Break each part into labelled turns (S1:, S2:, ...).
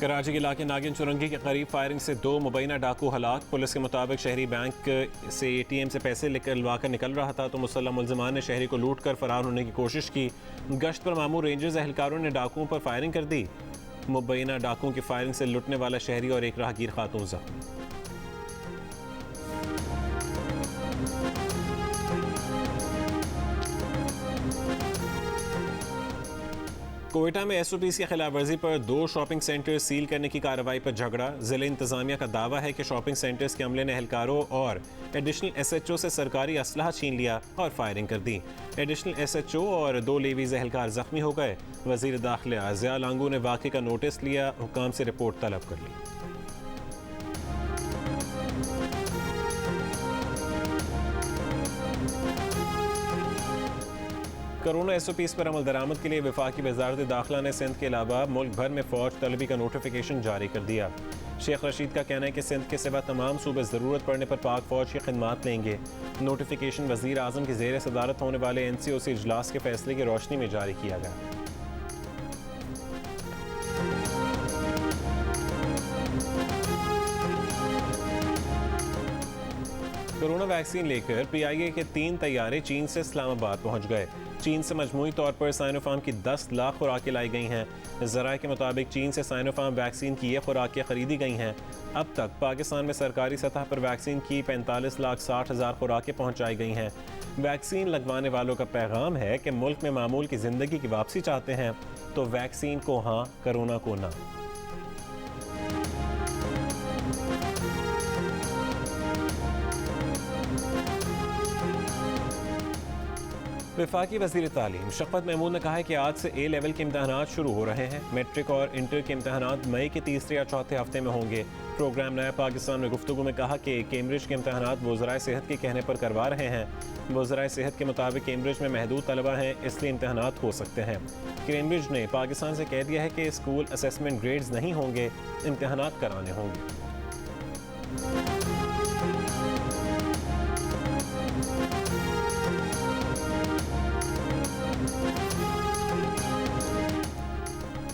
S1: कराची के इलाके नागिन चुरंगी के करीब फायरिंग से 2 मुबैना डाकू हलाक। पुलिस के मुताबिक शहरी बैंक से ATM से पैसे निकलवाकर निकल रहा था तो मुसल्लम मुल्ज़िमान ने शहरी को लूट कर फरार होने की कोशिश की। गश्त पर मामूर रेंजर्स एहलकारों ने डाकुओं पर फायरिंग कर दी। मुबैना डाकुओं की फायरिंग से लुटने वाला शहरी और एक राहगीर खातून जख्मी। कोयटा में SOPs की खिलाफ वर्जी पर 2 शॉपिंग सेंटर्स सील करने की कार्रवाई पर झगड़ा। जिला इंतजामिया का दावा है कि शॉपिंग सेंटर्स के अमले ने एहलकारों और एडिशनल SHO से सरकारी असलहा छीन लिया और फायरिंग कर दी। एडिशनल SHO और 2 लेवीज एहलकार जख्मी हो गए। वजीर दाखिला ज़िया लांगू ने वाक़े का नोटिस लिया, हुकाम से रिपोर्ट तलब कर ली। कोरोना SOPs पर अमल दरामद के लिए वफाकी वज़ारत दाखिला ने सिंध के अलावा मुल्क भर में फ़ौज तलबी का नोटिफिकेशन जारी कर दिया। शेख रशीद का कहना है कि सिंध के सिवा तमाम सूबे ज़रूरत पड़ने पर पाक फ़ौज की खिदमत लेंगे। नोटिफिकेशन वज़ीर आज़म की ज़ेर सदारत होने वाले NCOC इजलास के फैसले की रोशनी में जारी किया गया। कोरोना वैक्सीन लेकर PIA के 3 तैयारे चीन से इस्लामाबाद पहुंच गए। चीन से मजमूई तौर पर साइनोफार्म की 10 लाख खुराकें लाई गई हैं। ज़राए के मुताबिक चीन से साइनोफार्म वैक्सीन की ये खुराकें खरीदी गई हैं। अब तक पाकिस्तान में सरकारी सतह पर वैक्सीन की 45,60,000 खुराकें पहुंचाई गई हैं। वैक्सीन लगवाने वालों का पैगाम है कि मुल्क में मामूल की ज़िंदगी की वापसी चाहते हैं तो वैक्सीन को हाँ, कोरोना को ना। वफाकी वज़ीर तालीम शफ़क़त महमूद ने कहा है कि आज से A लेवल के इम्तहानात शुरू हो रहे हैं। मैट्रिक और इंटर के इम्तहानात मई के तीसरे या चौथे हफ्ते में होंगे। प्रोग्राम नया पाकिस्तान में गुफ्तगू में कहा कि कैम्ब्रिज के इम्तहानात वज़राए सेहत के कहने पर करवा रहे हैं। वज़राए सेहत के मुताबिक कैम्ब्रिज में महदूद तलबा हैं, इसलिए इम्तहानात हो सकते हैं। कैम्ब्रिज ने पाकिस्तान से कह दिया है कि स्कूल असेसमेंट ग्रेड्स नहीं होंगे, इम्तहानात कराने होंगे।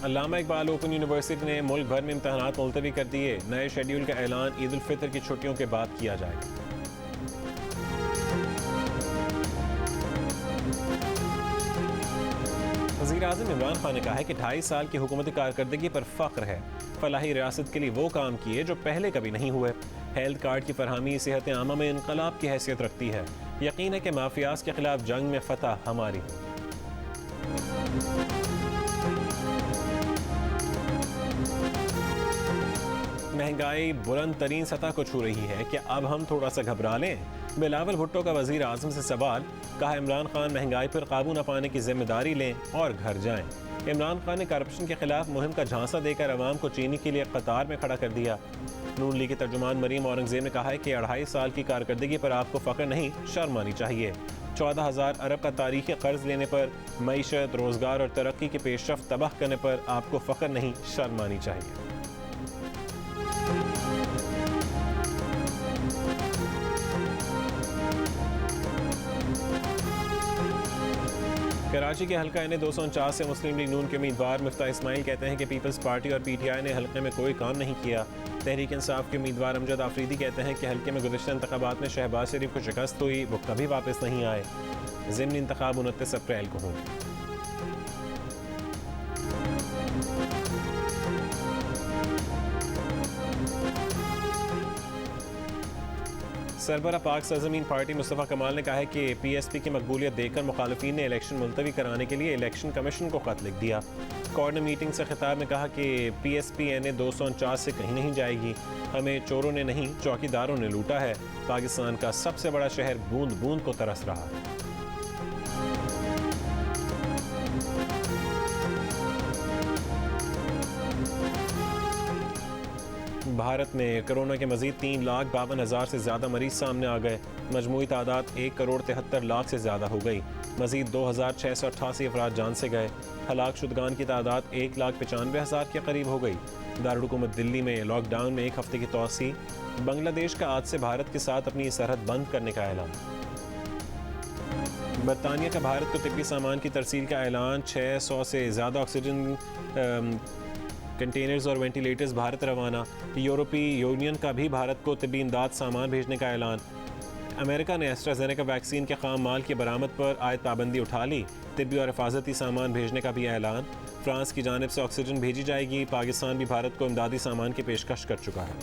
S1: अल्लामा इकबाल ओपन यूनिवर्सिटी ने मुल्क भर में इम्तहानात मुलतवी कर दिए। नए शेड्यूल का ऐलान ईद उल फितर की छुट्टियों के बाद किया जाएगा। वज़ीर आज़म इमरान खान ने कहा है कि 2.5 साल की हुकूमती कारकर्दगी पर फ़ख्र है। फलाही रियासत के लिए वो काम किए जो पहले कभी नहीं हुए। हेल्थ कार्ड की फरहमी सेहत आमा में इनकलाब की हैसियत रखती है। यकीन है कि माफियाज के खिलाफ जंग में फतह हमारी हो। महंगाई बुलंद तरीन सतह को छू रही है कि अब हम थोड़ा सा घबरा लें। बिलावल भुट्टो का वज़ीर आज़म से सवाल। कहा इमरान खान महंगाई पर काबू न पाने की जिम्मेदारी लें और घर जाएं। इमरान खान ने करप्शन के खिलाफ मुहिम का झांसा देकर अवाम को चीनी के लिए कतार में खड़ा कर दिया। नून लीग के तर्जुमान मरीम औरंगजेब ने कहा है कि 2.5 साल की कारकर्दगी पर आपको फ़ख्र नहीं, शर्म आनी चाहिए। 14,000 अरब का तारीखी कर्ज लेने पर, मईशत, रोज़गार और तरक्की की पेशरफ्त तबाह करने पर आपको फ़ख्र नहीं, शर्म आनी चाहिए। कराची के हल्का NA 249 से मुस्लिम लीग नून के उम्मीदवार मिफ्ताह इस्माइल कहते हैं कि पीपल्स पार्टी और PTI ने हल्के में कोई काम नहीं किया। तहरीक इंसाफ के उम्मीदवार अमजद आफरीदी कहते हैं कि हल्के में गुज़िश्ता इंतखाबात में शहबाज शरीफ को शिकस्त हुई, वो कभी वापस नहीं आए। ज़िमनी इंतखाब 29 अप्रैल को होंगे। सरबरा पाक सरजमीन पार्टी मुस्तफ़ा कमाल ने कहा है कि PSP की मकबूलियत देखकर मुखालफीन ने इलेक्शन मुलतवी कराने के लिए इलेक्शन कमीशन को खत लिख दिया। कॉर्नर मीटिंग से खिताब में कहा कि PSP NA 249 से कहीं नहीं जाएगी। हमें चोरों ने नहीं, चौकीदारों ने लूटा है। पाकिस्तान का सबसे बड़ा शहर बूंद बूंद को तरस रहा है। भारत में कोरोना के मजीद 3,52,000 से ज़्यादा मरीज सामने आ गए। मजमूई तादाद 1,73,00,000 से ज़्यादा हो गई। मजीद 2,688 अफराद जान से गए। हलाक शुदगान की तादाद 1,95,000 के करीब हो गई। दारुल हुकूमत दिल्ली में लॉकडाउन में 1 हफ्ते की तोसी। बांग्लादेश का आज से भारत के साथ अपनी सरहद बंद करने का ऐलान। बरतानिया का भारत को तिब्बी सामान की तरसील का ऐलान। 600 से ज़्यादा ऑक्सीजन कंटेनर्स और वेंटिलेटर्स भारत रवाना। यूरोपीय यूनियन का भी भारत को तिब्बी इमदाद सामान भेजने का ऐलान। अमेरिका ने एस्ट्राजेनेका वैक्सीन के खाम माल की बरामद पर आयद पाबंदी उठा ली। तिब्बी और हिफाजती सामान भेजने का भी ऐलान। फ्रांस की जानिब से ऑक्सीजन भेजी जाएगी। पाकिस्तान भी भारत को इमदादी सामान की पेशकश कर चुका है।